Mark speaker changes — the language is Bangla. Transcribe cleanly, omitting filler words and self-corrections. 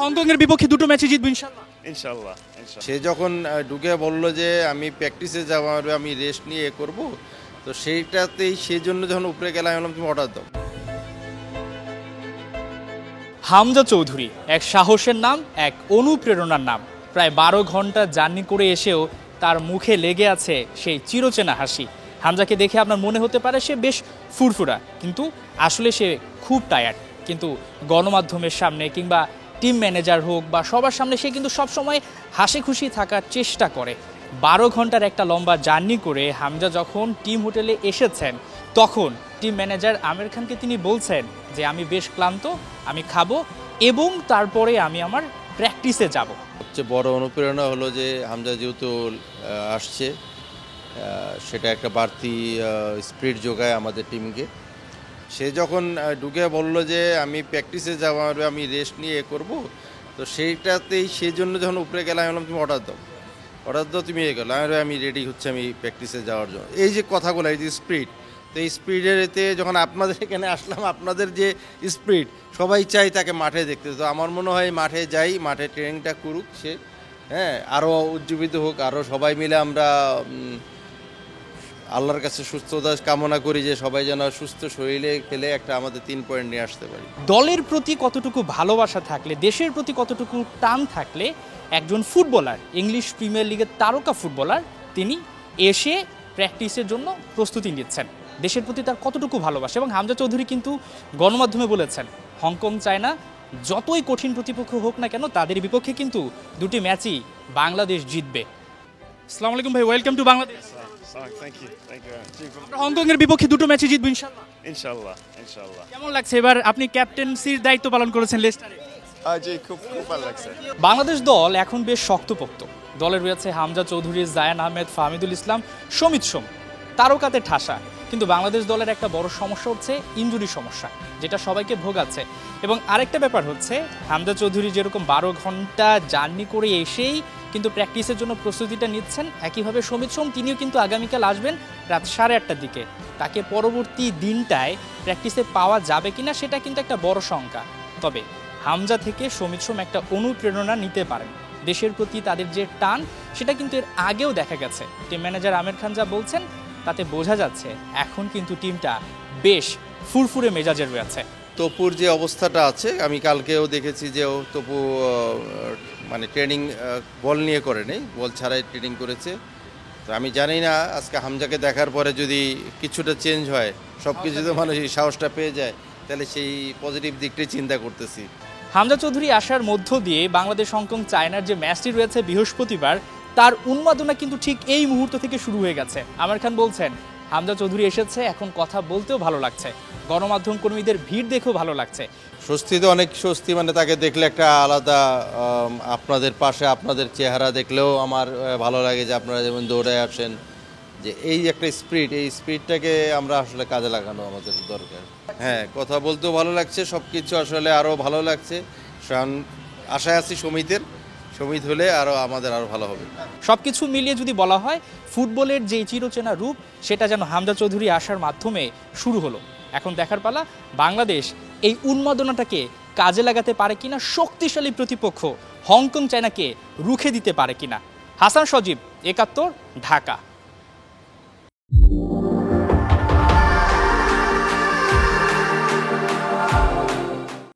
Speaker 1: হংকং এর বিপক্ষে দুটো ম্যাচে জিতবে ইনশাআল্লাহ।
Speaker 2: ইনশাল্লাহ ইনশাল্লাহ।
Speaker 3: সে যখন ঢুকে বলল যে আমি প্র্যাকটিসে যাব, আমি রেস্ট নিয়ে করব, তো সেইটাতেই সেই জন্য যখন উপরে গেলাম আমি বললাম তুমি অর্ডার দাও।
Speaker 1: হামজা চৌধুরী এক সাহসের নাম, এক অনুপ্রেরণার নাম। প্রায় 12 ঘন্টা জার্নি করে এসেও তার মুখে লেগে আছে সেই চিরচেনা হাসি। হামজাকে দেখে আপনার মনে হতে পারে সে বেশ ফুরফুরা, কিন্তু আসলে সে খুব টায়ার্ড। কিন্তু গণমাধ্যমের সামনে কিংবা টিম ম্যানেজার হোক বা সবার সামনে সে কিন্তু সবসময় হাসি খুশি থাকার চেষ্টা করে। 12 ঘন্টার একটা লম্বা জার্নি করে হামজা যখন টিম হোটেলে এসেছেন, তখন টিম ম্যানেজার আমির খানকে তিনি বলছেন যে আমি বেশ ক্লান্ত, আমি খাবো এবং তারপরে আমি আমার প্র্যাকটিসে যাব।
Speaker 3: সবচেয়ে বড় অনুপ্রেরণা হলো যে হামজা যেহেতু আসছে, সেটা একটা বাড়তি স্পিরিট যোগায় আমাদের টিমকে। সে যখন ঢুকে বলল যে আমি প্র্যাকটিসে যাব, আমি রেস্ট নিয়ে করব, তো সেইটাতেই সেই জন্য যখন উপরে গেলাম আমি বললাম তুমি অর্ডার দাও, অর্ডার দাও, তুমি গেলো আমি রেডি হচ্ছে আমি প্র্যাকটিসে যাওয়ার জন্য। এই যে কথাগুলো, এই যে স্পিরিট, তো এই স্পিরিটের এতে যখন আপনাদের এখানে আসলাম, আপনাদের যে স্পিরিট সবাই চাই তাকে মাঠে দেখতে। তো আমার মনে হয় মাঠে যাই, মাঠে ট্রেনিংটা করুক সে, হ্যাঁ, আরও উজ্জীবিত হোক, আরও সবাই মিলে আমরা আল্লাহর কাছে সুস্থতা কামনা করি যে সবাই যেন সুস্থ শরীরে খেলে একটা আমাদের 3 পয়েন্ট নিয়ে আসতে পারি।
Speaker 1: দলের প্রতি কতটুকু ভালোবাসা থাকলে, দেশের প্রতি কতটুকু টান থাকলে একজন ফুটবলার, ইংলিশ প্রিমিয়ার লিগের তারকা ফুটবলার, তিনি এসে প্র্যাকটিসের জন্য প্রস্তুতি নিচ্ছেন, দেশের প্রতি তার কতটুকু ভালোবাসা। এবং হামজা চৌধুরী কিন্তু গণমাধ্যমে বলেছেন হংকং চায় না, যতই কঠিন প্রতিপক্ষ হোক না কেন তাদের বিপক্ষে কিন্তু দুটি ম্যাচই বাংলাদেশ জিতবে। আসসালামু আলাইকুম ভাই, welcome to Bangladesh.
Speaker 2: Thank you thank you.
Speaker 1: আমরা হংকং এর বিপক্ষে দুটো ম্যাচে জিতবে ইনশাআল্লাহ।
Speaker 2: ইনশাল্লাহ ইনশাল্লাহ।
Speaker 1: কেমন লাগছে এবার আপনি ক্যাপ্টেন্সির দায়িত্ব পালন করেছেন লেস্টারে?
Speaker 2: জি, খুব খুব ভালো লাগছে।
Speaker 1: বাংলাদেশ দল এখন বেশ শক্তপোক্ত। দলে রয়েছে হামজা চৌধুরী, জায়ান আহমেদ, ফাহমিদুল ইসলাম, সমিত সোম, তারকাতে ঠাসা। কিন্তু বাংলাদেশ দলের একটা বড় সমস্যা হচ্ছে ইনজুরি সমস্যা, যেটা সবাইকে ভোগাচ্ছে। এবং আরেকটা ব্যাপার হচ্ছে হামজা চৌধুরী যেরকম 12 ঘন্টা জার্নি করে এসেই কিন্তু প্র্যাকটিসের জন্য প্রস্তুতিটা নিচ্ছেন, একইভাবে সমিত সোম তিনিও কিন্তু আগামীকাল আসবেন রাত 8:30টার দিকে। তাকে পরবর্তী দিনটায় প্র্যাকটিসে পাওয়া যাবে কিনা সেটা কিন্তু একটা বড় শঙ্কা। তবে হামজা থেকে সমিত সোম একটা অনুপ্রেরণা নিতে পারেন। দেশের প্রতি তাদের যে টান সেটা কিন্তু এর আগেও দেখা গেছে। টিম ম্যানেজার আমির খান যা বলছেন তাতে বোঝা যাচ্ছে এখন কিন্তু টিমটা বেশ ফুরফুরে মেজাজের রয়েছে।
Speaker 3: তপুর যে অবস্থাটা আছে, আমি কালকেও দেখেছি যে তপু মানে ট্রেনিং বল নিয়ে করে নেই, বল ছাড়াই ট্রেনিং করেছে। তো আমি জানি না আজকে হামজাকে দেখার পরে যদি কিছুটা চেঞ্জ হয়, সব কিছুতে মানুষ এই সাহসটা পেয়ে যায়, তাহলে সেই পজিটিভ দিকটাই চিন্তা করতেছি।
Speaker 1: হামজা চৌধুরী আসার মধ্য দিয়ে বাংলাদেশ হংকং চায়নার যে ম্যাচটি রয়েছে বৃহস্পতিবার, তার উন্মাদনা কিন্তু ঠিক এই মুহূর্ত থেকে শুরু হয়ে গেছে। আমির খান বলছেন হামজা চৌধুরী এসেছে, এখন কথা বলতেও ভালো লাগছে, গণমাধ্যম কর্মীদের ভিড় দেখেও ভালো লাগছে।
Speaker 3: স্বস্তি তো অনেক স্বস্তি, মানে তাকে দেখলে একটা আলাদা, আপনাদের পাশে আপনাদের চেহারা দেখলেও আমার ভালো লাগে যে আপনারা যেমন দৌড়ে আসেন, যে এই একটা স্পিরিট, এই স্পিরিটটাকে আমরা আসলে কাজে লাগানো আমাদের দরকার। হ্যাঁ, কথা বলতেও ভালো লাগছে, সব কিছু আসলে আরও ভালো লাগছে। আশায় আছি সমিত হলে আমাদের আরও ভালো হবে।
Speaker 1: সবকিছু মিলিয়ে যদি বলা হয় ফুটবলের যে চিরচেনা রূপ সেটা যেন হামজা চৌধুরী আসার মাধ্যমে শুরু হলো। এখন দেখার পালা বাংলাদেশ এই উন্মাদনাটাকে কাজে লাগাতে পারে কিনা, শক্তিশালী প্রতিপক্ষ হংকং চায়নাকে রুখে দিতে পারে কিনা। হাসান সজীব, 71, ঢাকা।